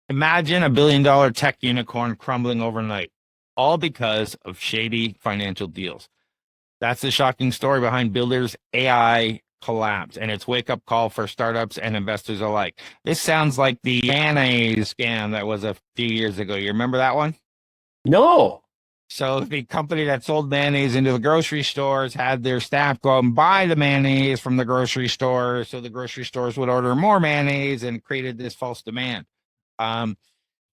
Imagine a $1 billion tech unicorn crumbling overnight, all because of shady financial deals. That's the shocking story behind Builder's AI collapse and its wake up call for startups and investors alike. This sounds like the mayonnaise scam that was a few years ago. You remember that one? No. So the company that sold mayonnaise into the grocery stores had their staff go out and buy the mayonnaise from the grocery store, so the grocery stores would order more mayonnaise and created this false demand. Um,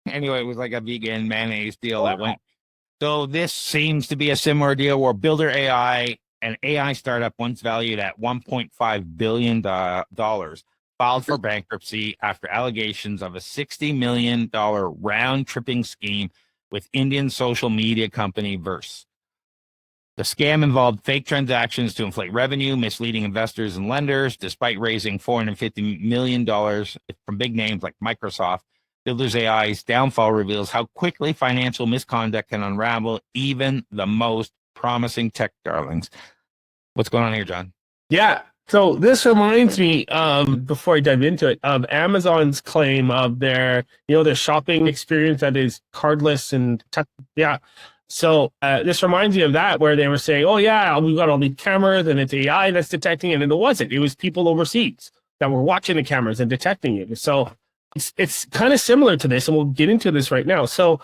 anyway, it was like a vegan mayonnaise deal that went. So this seems to be a similar deal where Builder AI, an AI startup once valued at $1.5 billion, filed for bankruptcy after allegations of a $60 million round tripping scheme with Indian social media company Verse. The scam involved fake transactions to inflate revenue, misleading investors and lenders. Despite raising $450 million from big names like Microsoft, Builders AI's downfall reveals how quickly financial misconduct can unravel even the most promising tech darlings. What's going on here, John? Yeah. So this reminds me, before I dive into it, of Amazon's claim of their shopping experience that is cardless and yeah. So this reminds me of that, where they were saying, "Oh yeah, we've got all these cameras and it's AI that's detecting it," and it wasn't. It was people overseas that were watching the cameras and detecting it. So it's kind of similar to this, and we'll get into this right now. So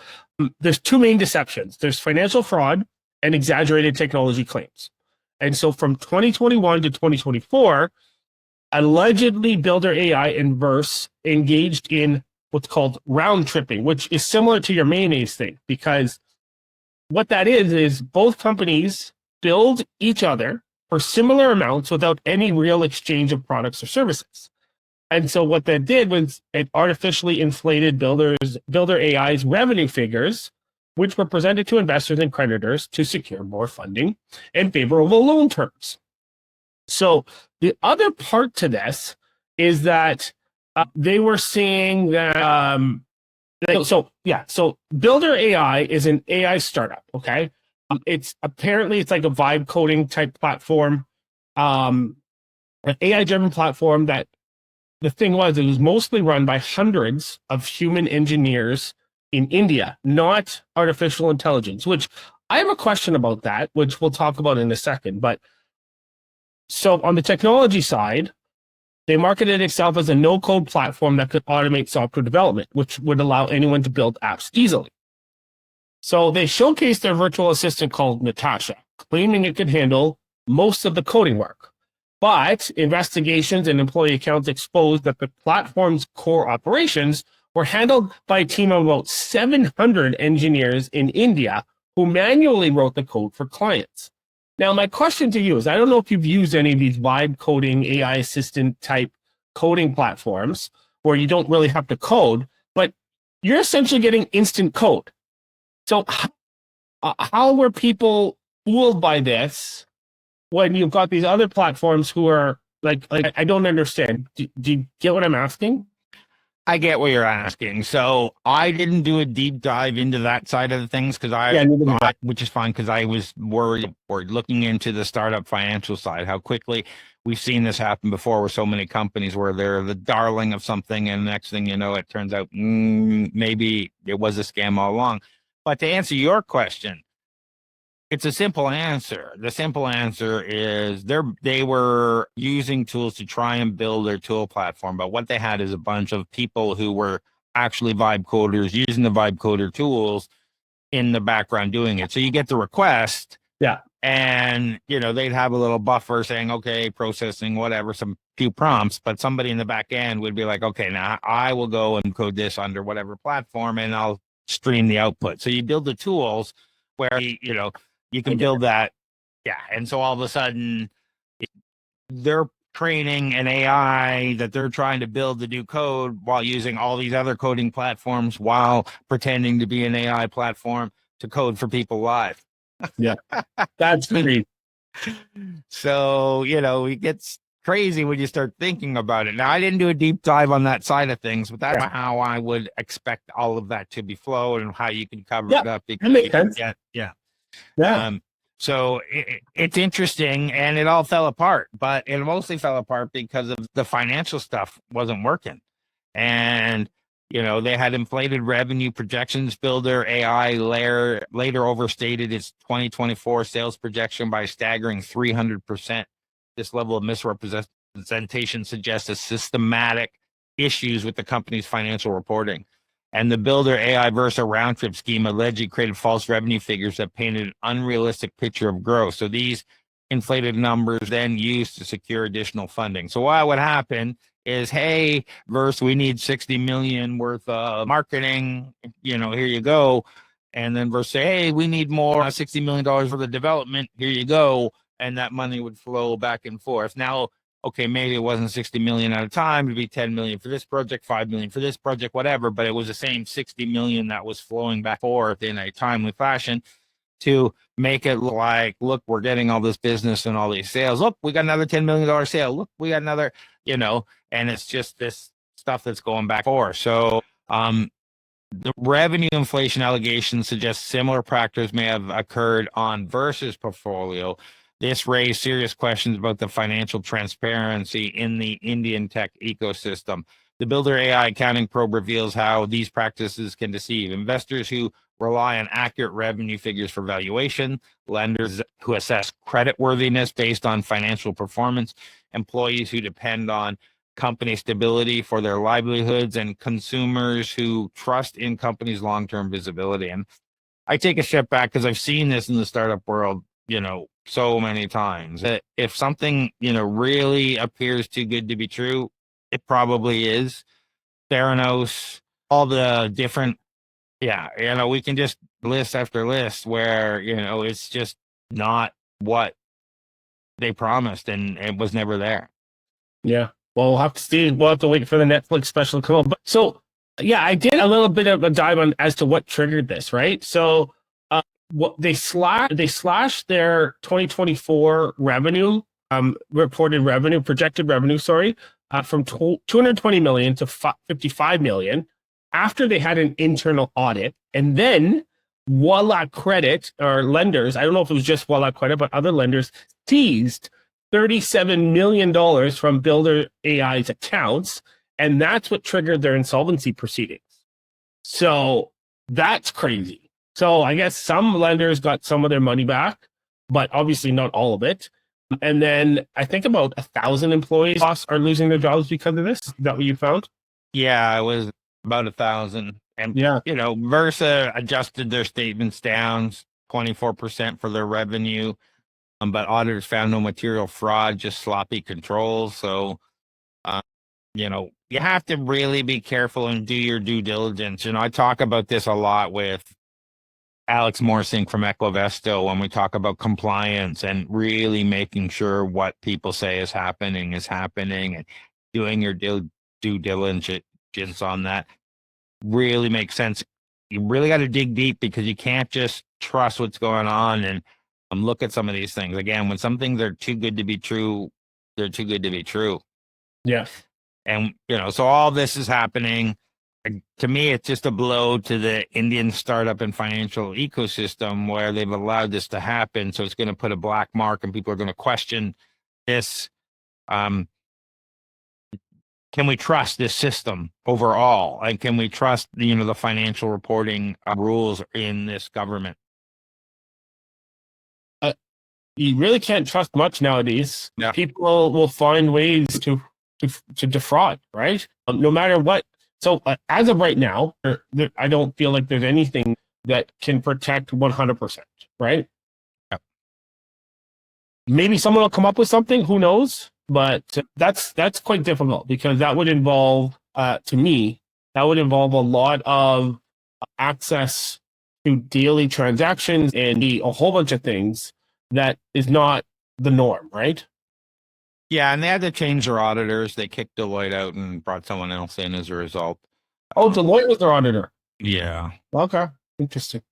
there's two main deceptions: there's financial fraud and exaggerated technology claims. And so from 2021 to 2024, allegedly Builder AI and Verse engaged in what's called round tripping, which is similar to your mayonnaise thing, because what that is both companies build each other for similar amounts without any real exchange of products or services. And so what that did was it artificially inflated Builder AI's revenue figures, which were presented to investors and creditors to secure more funding and favorable loan terms. So the other part to this is that they were saying that so Builder AI is an AI startup. Okay, it's like a vibe coding type platform, an AI driven platform that the thing was, it was mostly run by hundreds of human engineers in India, not artificial intelligence, which I have a question about that, which we'll talk about in a second. But so on the technology side, they marketed itself as a no-code platform that could automate software development, which would allow anyone to build apps easily. So they showcased their virtual assistant called Natasha, claiming it could handle most of the coding work. But investigations and employee accounts exposed that the platform's core operations were handled by a team of about 700 engineers in India who manually wrote the code for clients. Now, my question to you is, I don't know if you've used any of these vibe coding AI assistant type coding platforms where you don't really have to code, but you're essentially getting instant code. So how were people fooled by this when you've got these other platforms who are like I don't understand. Do you get what I'm asking? I get what you're asking. So I didn't do a deep dive into that side of the things because which is fine because I was worried or looking into the startup financial side, how quickly we've seen this happen before with so many companies where they're the darling of something and the next thing you know, it turns out maybe it was a scam all along. But to answer your question, it's a simple answer. The simple answer is they were using tools to try and build their tool platform, but what they had is a bunch of people who were actually vibe coders using the vibe coder tools in the background doing it. So you get the request, Yeah. and they'd have a little buffer saying, okay, processing, whatever, some few prompts, but somebody in the back end would be like, okay, now I will go and code this under whatever platform and I'll stream the output. So you build the tools where you can build that. Yeah. And so all of a sudden they're training an AI that they're trying to build to do code while using all these other coding platforms while pretending to be an AI platform to code for people live. Yeah. That's great. So, it gets crazy when you start thinking about it. Now, I didn't do a deep dive on that side of things, but that's how I would expect all of that to be flowed and how you can cover it up. That makes sense. Yeah. Yeah. So it's interesting, and it all fell apart, but it mostly fell apart because of the financial stuff wasn't working. And They had inflated revenue projections. Builder.ai later overstated its 2024 sales projection by a staggering 300%. This level of misrepresentation suggests a systematic issues with the company's financial reporting. And the Builder.ai Versa round trip scheme allegedly created false revenue figures that painted an unrealistic picture of growth. So these inflated numbers then used to secure additional funding. So what would happen is, hey, Verse, we need 60 million worth of marketing. Here you go. And then Verse say, hey, we need more $60 million for the development. Here you go. And that money would flow back and forth. Now, okay, maybe it wasn't 60 million at a time. It'd be 10 million for this project, 5 million for this project, whatever. But it was the same 60 million that was flowing back and forth in a timely fashion to make it like, look, we're getting all this business and all these sales. Look, we got another $10 million sale. Look, we got another, and it's just this stuff that's going back and forth. So the revenue inflation allegations suggest similar practices may have occurred on Versus portfolio. This raised serious questions about the financial transparency in the Indian tech ecosystem. The Builder.ai accounting probe reveals how these practices can deceive investors who rely on accurate revenue figures for valuation, lenders who assess creditworthiness based on financial performance, employees who depend on company stability for their livelihoods, and consumers who trust in companies' long-term visibility. And I take a step back because I've seen this in the startup world, so many times. That if something, really appears too good to be true, it probably is. Theranos, all the different, we can just list after list where, it's just not what they promised and it was never there. Yeah. Well, we'll have to see. We'll have to wait for the Netflix special to come out. But so, yeah, I did a little bit of a dive on as to what triggered this, right? So, what they slashed their 2024 revenue, projected revenue, from 220 million to 55 million after they had an internal audit, and then Voila Credit or lenders, I don't know if it was just Voila Credit, but other lenders seized $37 million from Builder.ai's accounts, and that's what triggered their insolvency proceedings. So that's crazy. So I guess some lenders got some of their money back, but obviously not all of it. And then I think about 1,000 employees are losing their jobs because of this. Is that what you found? Yeah, it was about 1,000. And, Versa adjusted their statements down 24% for their revenue. But auditors found no material fraud, just sloppy controls. So, you have to really be careful and do your due diligence. I talk about this a lot with Alex Morsing from Equivesto when we talk about compliance and really making sure what people say is happening and doing your due diligence on that really makes sense. You really got to dig deep because you can't just trust what's going on and look at some of these things. Again, when some things are too good to be true, they're too good to be true. Yeah. And, so all this is happening. To me, it's just a blow to the Indian startup and financial ecosystem where they've allowed this to happen. So it's going to put a black mark and people are going to question this. Can we trust this system overall? And can we trust, the financial reporting rules in this government? You really can't trust much nowadays. Yeah. People will find ways to defraud, right? No matter what. So as of right now, I don't feel like there's anything that can protect 100%, right? Yep. Maybe someone will come up with something, who knows? But that's quite difficult because that would involve, to me, a lot of access to daily transactions and a whole bunch of things that is not the norm, right? Yeah, and they had to change their auditors. They kicked Deloitte out and brought someone else in as a result. Oh, Deloitte was their auditor. Yeah. Okay, interesting.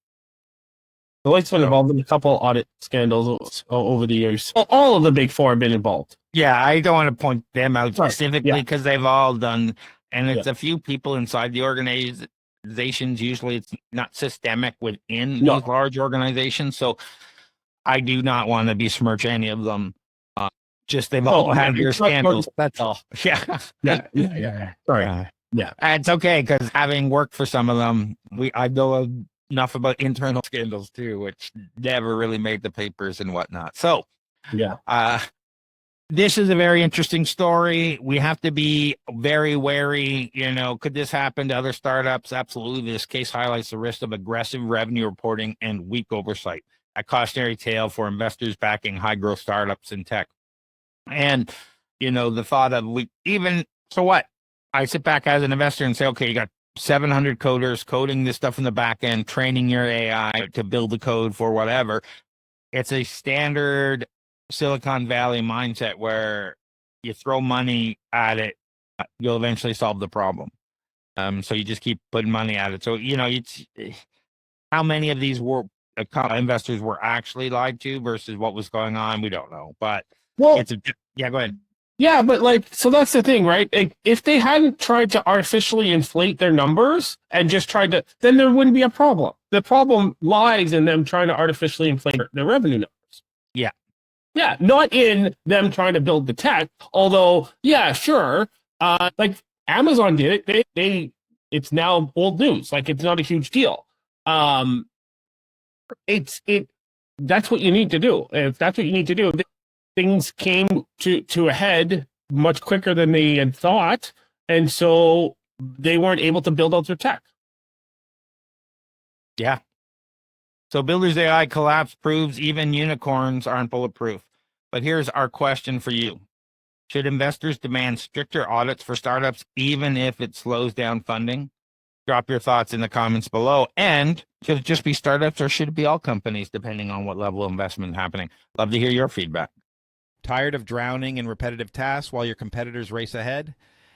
Deloitte's been involved in a couple audit scandals over the years. All of the big four have been involved. Yeah, I don't want to point them out specifically because they've all done, and it's a few people inside the organizations. Usually it's not systemic within these large organizations. So I do not want to besmirch any of them. Just they've all had their scandals. That's all. Yeah. Yeah. Sorry. Yeah. It's okay, because having worked for some of them, I know enough about internal scandals too, which never really made the papers and whatnot. So, Yeah. this is a very interesting story. We have to be very wary. Could this happen to other startups? Absolutely. This case highlights the risk of aggressive revenue reporting and weak oversight, a cautionary tale for investors backing high growth startups in tech. And, the thought of so what? I sit back as an investor and say, okay, you got 700 coders coding this stuff in the back end, training your AI to build the code for whatever. It's a standard Silicon Valley mindset where you throw money at it, you'll eventually solve the problem. So you just keep putting money at it. So, it's how many of these investors were actually lied to versus what was going on, we don't know. But Well, yeah, go ahead. yeah, but so that's the thing, right? If they hadn't tried to artificially inflate their numbers and just tried to, then there wouldn't be a problem. The problem lies in them trying to artificially inflate their revenue numbers. Yeah. Yeah, not in them trying to build the tech. Although, yeah, sure. Like Amazon did it. It's now old news. Like it's not a huge deal. Um, that's what you need to do. If that's what you need to do, things came to a head much quicker than they had thought, and so they weren't able to build out their tech. Yeah. So Builders.ai collapse proves even unicorns aren't bulletproof. But here's our question for you. Should investors demand stricter audits for startups, even if it slows down funding? Drop your thoughts in the comments below. And should it just be startups, or should it be all companies, depending on what level of investment is happening? Love to hear your feedback. Tired of drowning in repetitive tasks while your competitors race ahead?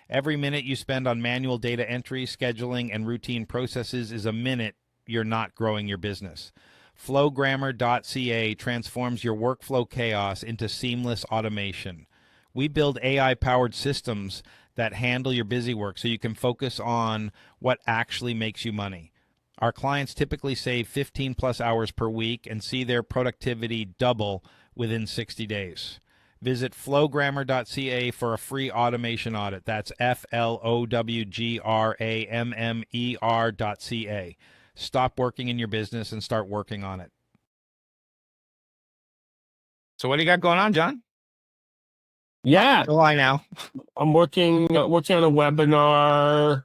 Every minute you spend on manual data entry, scheduling, and routine processes is a minute you're not growing your business. Flowgrammer.ca transforms your workflow chaos into seamless automation. We build AI-powered systems that handle your busy work so you can focus on what actually makes you money. Our clients typically save 15 plus hours per week and see their productivity double within 60 days. Visit flowgrammer.ca for a free automation audit. That's flowgrammer.ca. Stop working in your business and start working on it. So what do you got going on, John? Yeah, July now. I'm working on a webinar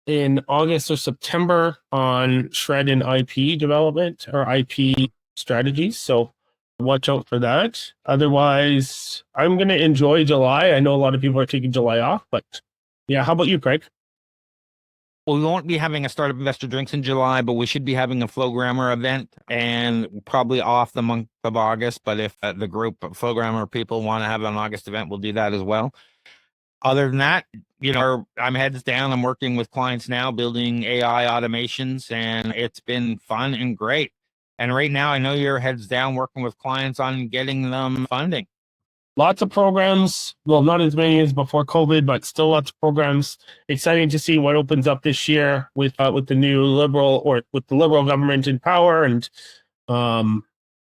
in August or September on shred and IP development or IP strategies. So watch out for that. Otherwise, I'm going to enjoy July. I know a lot of people are taking July off, but yeah, how about you, Craig? Well, we won't be having a Startup Investor Drinks in July, but we should be having a Flowgrammer event, and probably off the month of August. But if the group of Flowgrammer people want to have an August event, we'll do that as well. Other than that, I'm heads down. I'm working with clients now, building AI automations, and it's been fun and great. And right now, I know you're heads down working with clients on getting them funding. Lots of programs. Well, not as many as before COVID, but still lots of programs. Exciting to see what opens up this year with the new liberal government in power. And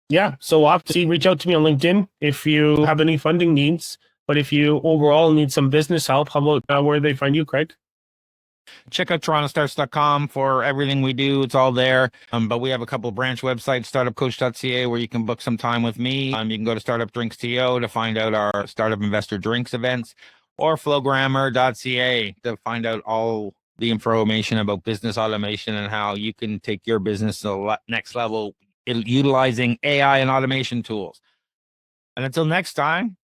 yeah, so we'll have to see. Reach out to me on LinkedIn if you have any funding needs. But if you overall need some business help, how about where they find you, Craig? Check out torontostarts.com for everything we do. It's all there. But we have a couple of branch websites, startupcoach.ca, where you can book some time with me. You can go to startupdrinks.to to find out our Startup Investor Drinks events, or flowgrammer.ca to find out all the information about business automation and how you can take your business to the next level utilizing AI and automation tools. And until next time,